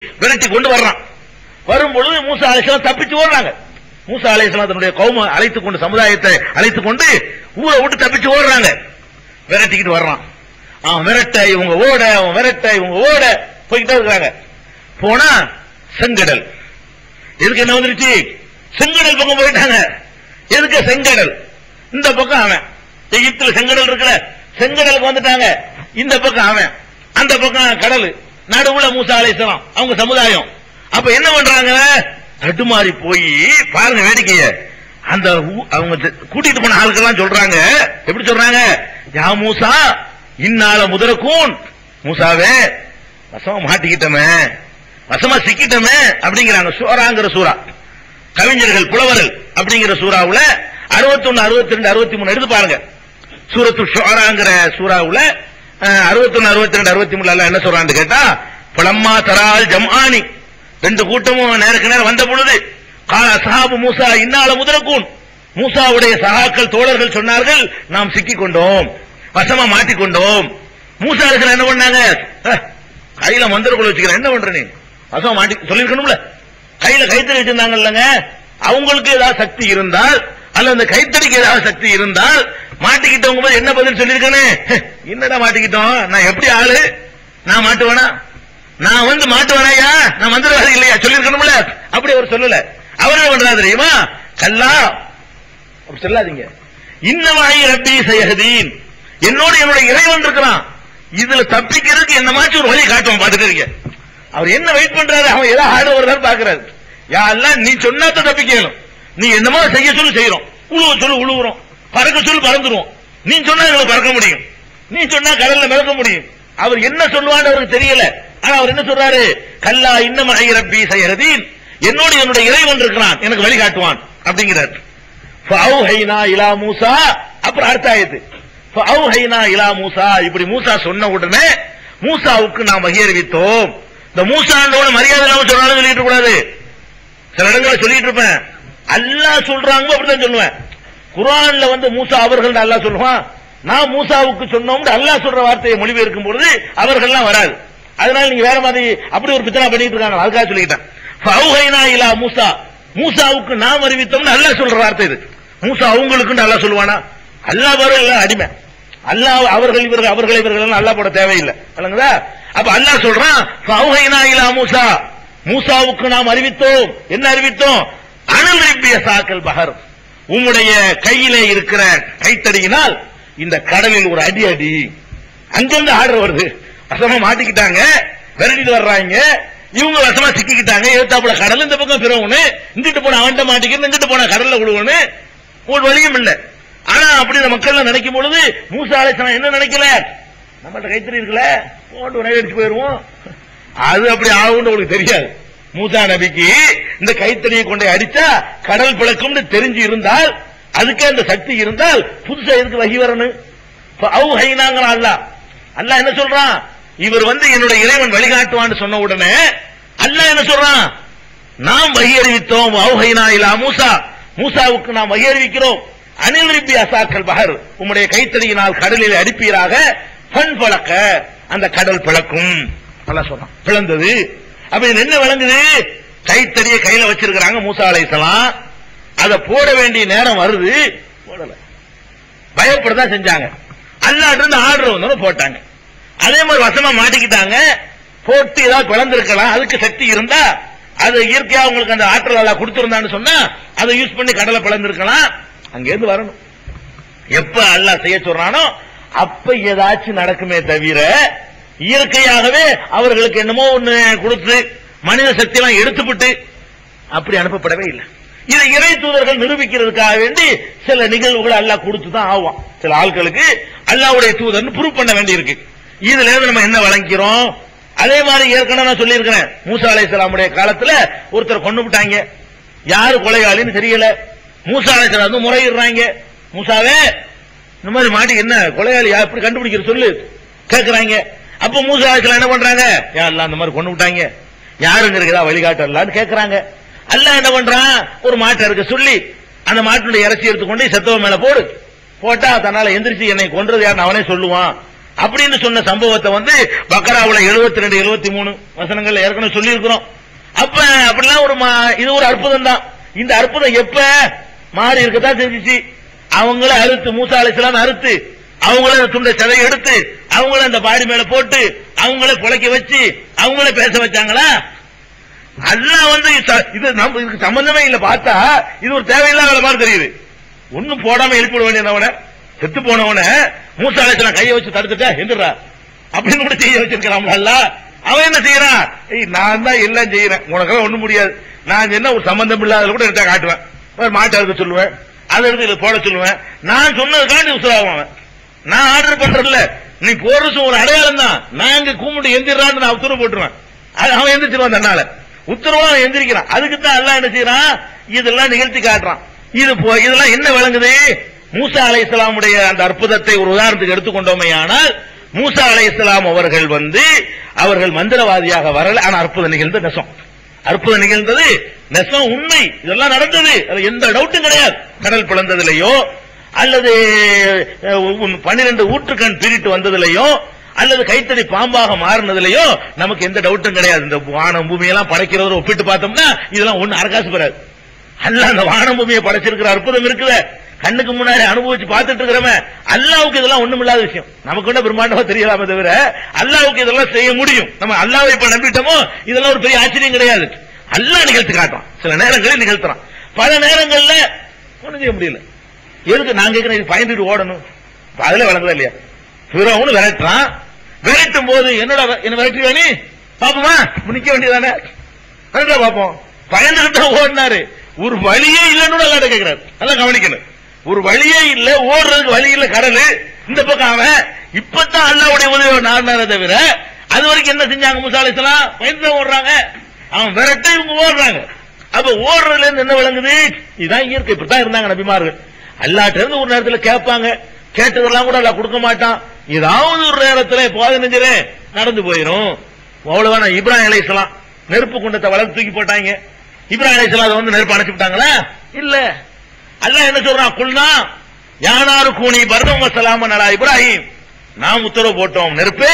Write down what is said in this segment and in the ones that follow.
விரட்டி கொண்டு வர்றான். வரும்பொழுது மூசா அலைஹிஸ்ஸலாம் தப்பிச்சு ஓடுறாங்க. மூசா அலைஹிஸ்ஸலாம் தன்னுடைய கௌம அழைத்துக் கொண்டு, சமுதாயத்தை அழைத்துக் கொண்டு ஊரை விட்டு தப்பிச்சு ஓடுறாங்க. விரட்டிக்கிட்டு வர்றான். அவன் விரட்ட இவங்க ஓட, அவன் விரட்ட இவங்க ஓட போய்கிட்டே இருக்காங்க. போனா செங்கடல். எதுக்கு என்ன வந்துருச்சு? செங்கடல் பக்கம் போயிட்டாங்க. எதுக்கு? செங்கடல். இந்த பக்கம் அவன், எகிப்துல செங்கடல் இருக்குல்ல, செங்கடலுக்கு வந்துட்டாங்க. இந்த பக்கம் அவன், அந்த பக்கம் கடல், நடுவுல மூசா அலைஹிஸ்ஸலாம் அவங்க சமுதாயம். அப்ப என்ன பண்றாங்க? தடுமாறி போய் பாருங்க வேடிக்கைய. அந்த அவங்க கூட்டிட்டு போன ஆட்கள்லாம் சொல்றாங்க. எப்படி சொல்றாங்க? யா மூசா இன்னால முதரக்கூன், மூசாவே வசமா மாட்டிக்கிட்டமே, வசமா சிக்கிட்டமே அப்படிங்கிறாங்க. சூராங்கிற சூரா, கவிஞர்கள் புலவர்கள் அப்படிங்கிற சூறாவுல 61, 62, 63 எடுத்து பாருங்க. சூரத்து ஷுஆராங்கிற சூறாவுல 61, 62, 63 என்ன சொல்றான்னு கேட்டா, பலம்மா தரால் ஜம்ஆனி, ரெண்டு கூட்டமும் நேருக்கு நேரம் வந்த பொழுது, கால சஹாபு மூசா இன்னால முதரக்கூன், மூசாவுடைய சகாக்கள் தோழர்கள் சொன்னார்கள், நாம் சிக்கிக் கொண்டோம், வசமா மாட்டிக்கொண்டோம். மூசா அலைஹிஸ்ஸலாம் என்ன பண்ணாங்க? கையில மந்திரக்குள்ள வச்சுக்கிறேன், என்ன பண்ற நீ? வசமா மாட்டி சொல்லிருக்கணும்ல. கையில கைத்தறி வச்சிருந்தாங்கல்லங்க, அவங்களுக்கு ஏதாவது சக்தி இருந்தால், அல்ல அந்த கைத்தறிக்கு ஏதாவது சக்தி இருந்தால், மாட்டிக்கிட்டவங்க போது என்ன பதில் சொல்லிருக்கேன்னு, என்னடா மாட்டிக்கிட்டோம், நான் எப்படி ஆளு, நான் மாட்டுவேனா, நான் வந்து மாட்டுவேனாயா, நான் மந்திரவாதி இல்லையா சொல்லிருக்கணும்ல. அப்படி அவர் சொல்லல. அவர் என்ன பண்றாரு தெரியுமா? கல்லா அப்படி சொல்லாதீங்க, இன்னமாயி ரப்பி சயஹதீன், என்னோட என்னோட இறைவன் இருக்கிறான், இதுல தப்பிக்கிறதுக்கு என்ன மாச்சு ஒரு வழி காட்டுவோம், பாத்துக்கிறீங்க. அவர் என்ன வெயிட் பண்றாரு? அவன் ஏதாவது ஆடு வருதான்னு பாக்குறாரு. யாரெல்லாம் நீ சொன்னாத்தான் தப்பிக்கணும், நீ என்னமோ செய்ய சொல்லி செய்யறோம், உழுவ சொல்லு உழுவுறோம், பறக்க சொல்லி பறந்துருவோம், நீ சொன்னா எங்களுக்கு பறக்க முடியும், நீ சொன்னா கடல்ல மிதக்க முடியும். அவர் என்ன சொல்லுவான்னு அவருக்கு தெரியல. ஆனா அவர் என்ன சொல்றாரு? கல்லா இன்னமாயி ரப்பி சயஹதீன், என்னோட என்னுடைய இறைவன் இருக்கிறான், எனக்கு வழி காட்டுவான் அப்படிங்கிறார். ஃபஅவ்ஹைனா இலா மூசா, அப்புறம் அடுத்த ஆயத்து ஃபஅவ்ஹைனா இலா மூசா, இப்படி மூசா சொன்ன உடனே மூசாவுக்கு நாம் வகி அறிவித்தோம். இந்த மூசாண்டோட மரியாதை இல்லாம சொன்னாலும் சொல்லிட்டு கூடாது. சில இடங்களை சொல்லிட்டு இருப்பேன், அல்லாஹ் சொல்றாங்க அப்படிதான் சொல்லுவேன். குர்ஆன்ல வந்து மூசா அவர்கள் அல்லாஹ் சொல்லுவான், நான் மூசாவுக்கு சொன்னோம் அல்லாஹ் சொல்ற வார்த்தையை மொழிபெயர்க்கும் பொழுது அவர்கள்லாம் வராது. அதனால நீங்க வேற மாதிரி அப்படி ஒரு பித்தனா பண்ணிட்டு இருக்காங்க, அதுக்காக சொல்லிட்டேன். ஃபஅவ்ஹைனா இலா மூசா, மூசாவுக்கு நாம் அறிவித்தோம்னு அல்லாஹ் சொல்ற வார்த்தை இது. மூசா அவங்களுக்கு அல்லாஹ் சொல்லுவானா? அல்லாஹ் வர அடிமை, அல்லாஹ் அவர்கள் இவர்கள் அவர்கள் இவர்கள் அல்லாஹ் போட தேவையில்லை. அப்ப அல்லாஹ் சொல்றான் ஃபஅவ்ஹைனா இலா மூசா, மூசாவுக்கு நாம் அறிவித்தோம். என்ன அறிவித்தோம்? அனல் ரிப்பிய சாக்கல் பஹர், உம்முடைய கையிலே இருக்கிற கைத்தடியினால் இந்த கடலில் ஒரு அடி அடி. அங்கிருந்து ஆர்டர் வருது, வசமா மாட்டிக்கிட்டாங்க, விரட்டிட்டு வர்றாங்க, இவங்க வசமா சிக்கிக்கிட்டாங்க. எழுத்தாப்புல கடல், இந்த பக்கம் பிறவனு, இங்கிட்டு போன அவன்கிட்ட மாட்டிக்கிறது, இங்கிட்டு போன கடல்ல விழுவனு, ஒரு வழியும் இல்ல. ஆனா அப்படி இந்த மக்கள் நினைக்கும் பொழுது மூசா அலைஹிஸ்ஸலாம் என்ன நினைக்கல, நம்மகிட்ட கைத்தறி இருக்குல்ல, போட்டு உணவு அடிச்சு போயிருவோம், அது அப்படி ஆகும்னு உங்களுக்கு தெரியாது. மூசா நபிக்கு இந்த கைத்தறியை கொண்டு அடிச்சா கடல் பிளக்கும்னு தெரிஞ்சு இருந்தால், அதுக்கே அந்த சக்தி இருந்தால் புதுசா எதுக்கு வகி வரணும்? ஃபஅவ்ஹைனாங்கற அல்லாஹ், அல்லாஹ் என்ன சொல்றான்? இவர் வந்து என்னுடைய இறைவன் வழிகாட்டுவான்னு சொன்ன உடனே அல்லாஹ் என்ன சொல்றான்? நாம் வகி அறிவித்தோம். ஃபஅவ்ஹைனா இலா மூசா, மூசாவுக்கு நாம் வகி அறிவிக்கிறோம். அனில் ரிப்பி அசாக்கல் பஹர், உம்முடைய கைத்தறியினால் கடலில் அடிப்பீராக, ஃபன் பலக்க, அந்த கடல் பிளக்கும். அல்லாஹ் சொல்றான், பிளந்தது. அப்ப இது என்ன விளங்குது? கைத்தறியை கையில வச்சிருக்கிறாங்க மூசா அலைஹிஸ்ஸலாம், அதை போட வேண்டிய நேரம் வருது, போடல, பயப்படதான் செஞ்சாங்க. அல்லாஹ் இருந்து ஆர்டர் வந்தோம் போட்டாங்க. அதே மாதிரி வசமா மாட்டிக்கிட்டாங்க, போட்டு ஏதாவது பிளந்திருக்கலாம், அதுக்கு சக்தி இருந்தா, அது இயற்கையா உங்களுக்கு அந்த ஆற்றல் அல்லாஹ் கொடுத்திருந்தான்னு சொன்னா அதை யூஸ் பண்ணி கடலை பிளந்திருக்கலாம். அங்கிருந்து வரணும், எப்ப அல்லாஹ் செய்ய சொல்றானோ அப்ப ஏதாச்சும் நடக்குமே தவிர, இயற்கையாகவே அவர்களுக்கு என்னமோ ஒண்ணு கொடுத்து மனித சக்தி எல்லாம் எடுத்துவிட்டு அப்படி அனுப்பப்படவே இல்லை. இதை இறை தூதர்கள் நிரூபிக்கிறதுக்காக வேண்டி சில நிகழ்வுகளை அல்லாஹ் கொடுத்துதான் ஆவான். சில ஆட்களுக்கு அல்லாஹ்வுடைய தூதர்னு ப்ரூவ் பண்ண வேண்டி இருக்கு. இதுல இருந்து நம்ம என்ன வழங்கிறோம்? அதே மாதிரி ஏற்கனவே நான் சொல்லியிருக்கிறேன், மூசா அலைஹிஸ்ஸலாமுடைய காலத்துல ஒருத்தர் கொண்டு விட்டாங்க, யாரு கொலையாளின்னு தெரியல. மூசா அலைஹிஸ்ஸலாம் வந்து முறையிடுறாங்க, மூசாவே இந்த மாதிரி மாட்டி என்ன கொலையாளி எப்படி கண்டுபிடிக்கிற சொல்லு கேட்கிறாங்க. அப்ப மூசா அலைஹிஸ்ஸலாம் என்ன பண்றாங்க? யாரெல்லாம் அந்த மாதிரி கொண்டு விட்டாங்க, யாருங்க இருக்குதா வழிகாட்டலான்னு கேட்கிறாங்க. அல்லாஹ் என்ன பண்றான்? ஒரு மாட்டை இருக்க சொல்லி அந்த மாட்டுடைய இறைச்சி எடுத்துக்கொண்டு செத்தவன் மேல போடு, போட்டா தன்னால எந்திரிச்சு என்னை கொன்றது யாருன்னு அவனே சொல்லுவான் அப்படின்னு சொன்ன சம்பவத்தை வந்து பக்கராவுல 72 73 வசனங்கள் ஏற்கனவே சொல்லி இருக்கிறோம். அப்ப அப்படிலாம் இது ஒரு அற்புதம் தான். இந்த அற்புதம் எப்ப மாறி இருக்கதான் செஞ்சிச்சு. அவங்கள அறுத்து மூசா அலைஹிஸ்ஸலாம் அறுத்து அவங்கள துண்டை சதை எடுத்து அவங்கள அந்த பாடி மேல போட்டு அவங்கள புழைக்க வச்சு அவங்கள பேச வச்சாங்களா? அல்லாஹ் வந்து இது நம்ம இதுக்கு சம்பந்தமே இல்ல. பார்த்தா இது ஒரு தேவையில்லாத மாதிரி தெரியுது. ஒன்னும் போடாம எழுப்பிட வேண்டியவன செத்து போனவன மூசா அலைஹிஸ்ஸலாம் கையை வச்சு தடுத்துட்டா எந்திரா அப்படின்னு கூட செய்ய வச்சிருக்கிறான் அல்லாஹ். அவன் என்ன செய்யறான்? நான் தான் எல்லாம் செய்யறேன், உனக்கு ஒண்ணும் முடியாது. நான் என்ன ஒரு சம்பந்தம் இல்லாத கூட எடுத்தா காட்டுவேன், மாட்டை எடுக்க சொல்லுவேன், அதை எடுத்து இதை போட சொல்லுவேன். நான் சொன்னதுக்காண்டி உசுராகும். நான் ஆர்டர் பண்றதில்ல, நீ போறது ஒரு அடையாளம் தான். நான் இங்க கூப்பிட்டு எந்திரான்னு நான் உத்தரவு போட்டுருவேன். அவன் எந்திரிச்சிருவான், தன்னால உத்தரவா எந்திரிக்கிறான். அதுக்கு தான் அல்லாஹ் என்ன செய்யறான், இதெல்லாம் நிகழ்த்தி காட்டுறான். இதெல்லாம் என்ன விளங்குது? மூசா அலைஹிஸ்ஸலாமுடைய அந்த அற்புதத்தை ஒரு உதாரணத்துக்கு எடுத்துக்கொண்டோமே ஆனால், மூசா அலைஹிஸ்ஸலாம் அவர்கள் வந்து அவர்கள் மந்திரவாதியாக வரல. ஆனா அற்புதம் நிகழ்ந்த நெசம், அற்புதம் நிகழ்ந்தது நெசம், உண்மை. இதெல்லாம் நடந்தது, அது எந்த டவுட்டும் கிடையாது. கடல் பிளந்ததிலேயோ அல்லது 12 ஊற்றுக்கண் பிரிட்டு வந்ததிலேயோ அல்லது கைத்தடி பாம்பாக மாறினதிலேயோ நமக்கு எந்த டவுட்டும் கிடையாது. இந்த வானம் பூமியெல்லாம் படைக்கிறத ஒப்பிட்டு பார்த்தோம்னா இதெல்லாம் ஒண்ணு அரகாசு பெறாது. அல்லாஹ் அந்த வானம் பூமியை படைச்சிருக்கிற அற்புதம் இருக்குது, கண்ணுக்கு முன்னாடி அனுபவிச்சு பார்த்துட்டு இருக்கிறவன் அல்லாவுக்கு இதெல்லாம் ஒண்ணும் இல்லாத விஷயம். நமக்கு ஒன்னும் பிரம்மாண்டமா தெரியலாமே தவிர அல்லாவுக்கு இதெல்லாம் செய்ய முடியும். நம்ம அல்லாவை இப்ப நம்பிட்டோமோ இதெல்லாம் ஒரு பெரிய ஆச்சரியம் கிடையாது. அல்லாஹ் நிகழ்த்தி காட்டுறான், சில நேரங்களில் நிகழ்த்துறான், பல நேரங்கள்ல ஒண்ணும் செய்ய முடியல. எதுக்கு நான் கேட்கிறேன், பயந்துட்டு ஓடணும்? அதுல வழங்குதா இல்லையா? பிறவனு விரட்டுறான், விரட்டும் போது என்னோட என்ன விரட்டுவா நீ பாப்போமா, நிக்க வேண்டியதானே, பாப்போம். பயந்துகிட்ட ஓடினாரு, ஒரு வழியே இல்லைன்னு அல்லாஹ் கேட்கிறாரு. நல்லா கவனிக்கணும், ஒரு வழியே இல்ல, ஓடுறதுக்கு வழி இல்ல, கடலு இந்த பக்கம். அவன் இப்பதான் அல்லாஹ்வுடைய உதவி நாடினாரே தவிர அது வரைக்கும் என்ன செஞ்சாங்க? மூசா அலைஹிஸ்ஸலாம் பயந்து ஓடுறாங்க, அவன் விரட்ட இவங்க ஓடுறாங்க. அப்ப ஓடுறதுல இருந்து என்ன விளங்குது? இதுதான் இயற்கை. இப்படித்தான் இருந்தாங்க நபிமார்கள். அல்லாஹ்ட்ட இருந்து ஒரு நேரத்தில் கேட்பாங்க, கேட்டதெல்லாம் கூட அல்லாஹ் கொடுக்க மாட்டான். ஏதாவது ஒரு நேரத்தில் போதனை நடந்து போயிடும். அவ்வளவுதான். இப்ராஹிம் அலைஹிஸ்ஸலாம் நெருப்பு குண்டத்தை வளர்த்து தூக்கி போட்டாங்க. இப்ராஹிம் அலைஹிஸ்ஸலாம் அதை வந்து நெருப்பு அணைச்சு விட்டாங்களா? இல்ல. அல்லாஹ் என்ன சொல்றான்? குல்னா யானாரு கூனி பர்தம் வஸலாமன் அலா இப்ராஹிம். நாம் உத்தரவு போட்டோம், நெருப்பு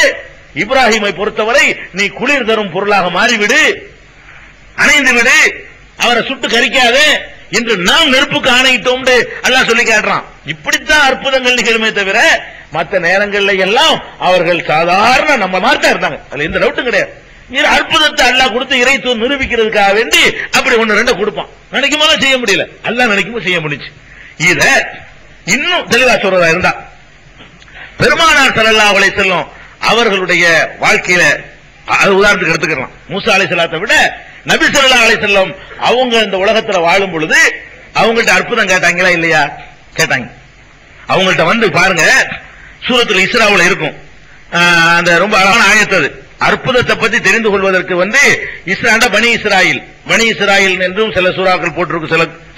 இப்ராஹிமை பொறுத்தவரை நீ குளிர் தரும் பொருளாக மாறிவிடு, அணைந்து விடு, அவரை சுட்டு கரிக்காதே என்று நாம் நெருப்புக்கு ஆணையிட்டோம் அல்லாஹ் சொல்லி காட்டுறான். இப்படித்தான் அற்புதங்கள் நிகழுமே தவிர மற்ற நேரங்களில் எல்லாம் அவர்கள் சாதாரண நம்ம மாதிரி இருந்தாங்க. அதுல எந்த டவுட்டும் கிடையாது. அற்புதத்தை அல்லாஹ் கொடுத்து இறைத்துவம் நிரூபிக்கிறதுக்காக வேண்டி அப்படி ஒன்னு ரெண்டு கொடுப்பான். நினைக்கும் போது செய்ய முடியல, அல்லாஹ் நினைக்கும் செய்ய முடிச்சு. இத இன்னும் தெளிவா சொல்றதா இருந்தா பெருமானார் ஸல்லல்லாஹு அலைஹி வஸல்லம் அவர்களுடைய வாழ்க்கையில அது உதாரணத்துக்கு எடுத்துக்கலாம். மூசா அலைஹிஸ்ஸலாத்தை விட நபி ஸல்லல்லாஹு அலைஹி வஸல்லம் அவங்க இந்த உலகத்துல வாழும் பொழுது அவங்கள்ட்ட அற்புதம் கேட்டாங்களா இல்லையா? கேட்டாங்க. அவங்கள்ட்ட வந்து பாருங்க, சூரத்துல் இஸ்ராவுல இருக்கும் அந்த ரொம்ப அழகான ஆயத்து. அது அற்புதத்தை பத்தி தெரிந்து கொள்வதற்கு வந்து இஸ்ராண்டா பனி இஸ்ராயில் என்றும் சில சூறாக்கள் போட்டிருக்கு,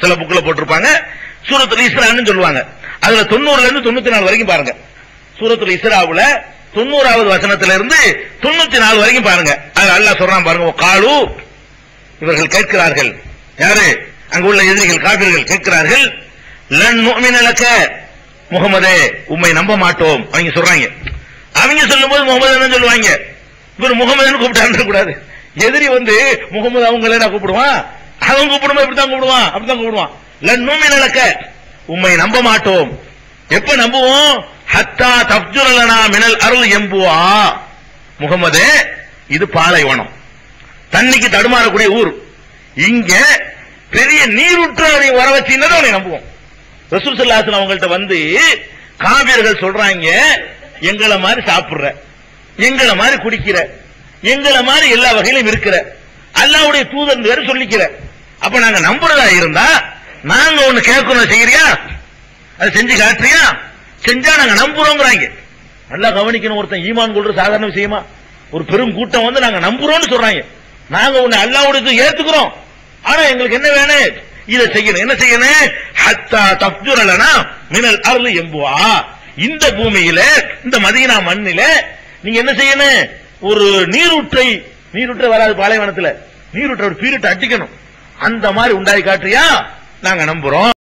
சில புக்ல போட்டிருப்பாங்க. சூரத்துல் இஸ்ரான்னு சொல்லுவாங்க. அதுல 90ல இருந்து 94 வரைக்கும் பாருங்க. சூரத்துல் இஸ்ராவுல 90வது வசனத்திலிருந்து 94 வரைக்கும் பாருங்க. அது அல்லாஹ் சொல்றான் பாருங்க. காலு, இவர்கள் கேட்கிறார்கள், யாரு? அங்கு உள்ள எதிரிகள் காபிர்கள் கேட்கிறார்கள், லன் நுஅ்மின லக முஹம்மதே, உம்மை நம்ப மாட்டோம். அவங்க சொல்றாங்க. அவங்க சொல்லும்போது முகமது என்ன சொல்லுவாங்க? இவர் முகமதுன்னு கூப்பிட்டு கூடாது. எதிரி வந்து முகமது அவங்களே நான் கூப்பிடுவான், அவன் கூப்பிடுமா இப்படித்தான் கூப்பிடுவான், அப்படித்தான் கூப்பிடுவான். லன் நுஅ்மின லக, உம்மை நம்ப மாட்டோம். எப்ப நம்புவோம்? ஹத்தா தஃப்ஜுர லனா மினல் அர்ள் யம்புவா. முகமதே, இது பாலைவனம், தண்ணிக்கு தடுமாறக்கூடிய ஊர். இங்க பெரிய நீருற்றை வர வச்சுன்னு அவனை நம்புவோம். ரசூல் ஸல்லல்லாஹு அலைஹி வஸல்லம் அவங்கள்ட்ட வந்து காபிர்கள் சொல்றாங்க, எங்களை மாதிரி சாப்பிடுற, எங்களை மாதிரி குடிக்கிற, எங்களை மாதிரி எல்லா வகையிலும் இருக்கிற, அல்லாஹ்வுடைய தூதர் வேற சொல்லிக்கிற. அப்ப நாங்க நம்புறதா இருந்தா நாங்க ஒண்ணு கேட்கணும், செய்யறியா? அதை செஞ்சு காட்டுறியா? செஞ்சா நாங்க நம்புறோங்கிறாங்க. நல்லா கவனிக்கணும். ஒருத்தன் ஈமான் கொள்ற சாதாரண விஷயமா? ஒரு பெரும் கூட்டம் வந்து நாங்க நம்புறோம்னு சொல்றாங்க. நாங்க உன்னை அல்லாஹ்வுடைய ஏத்துக்கிறோம், ஆனா எங்களுக்கு என்ன வேணும்? இதை செய்யணும். என்ன செய்யணும்? ஹத்தா தஃப்ஜுர லனா மினல் அர்ள் யம்புவா. இந்த பூமியில, இந்த மதீனா மண்ணில நீங்க என்ன செய்யணும்? ஒரு நீரூற்றை வராது பாலைவனத்துல, நீரூற்றை ஒரு பீரிட்டு அடிக்கணும். அந்த மாதிரி உண்டாய் காட்டுறியா? நாங்க நம்புறோம்.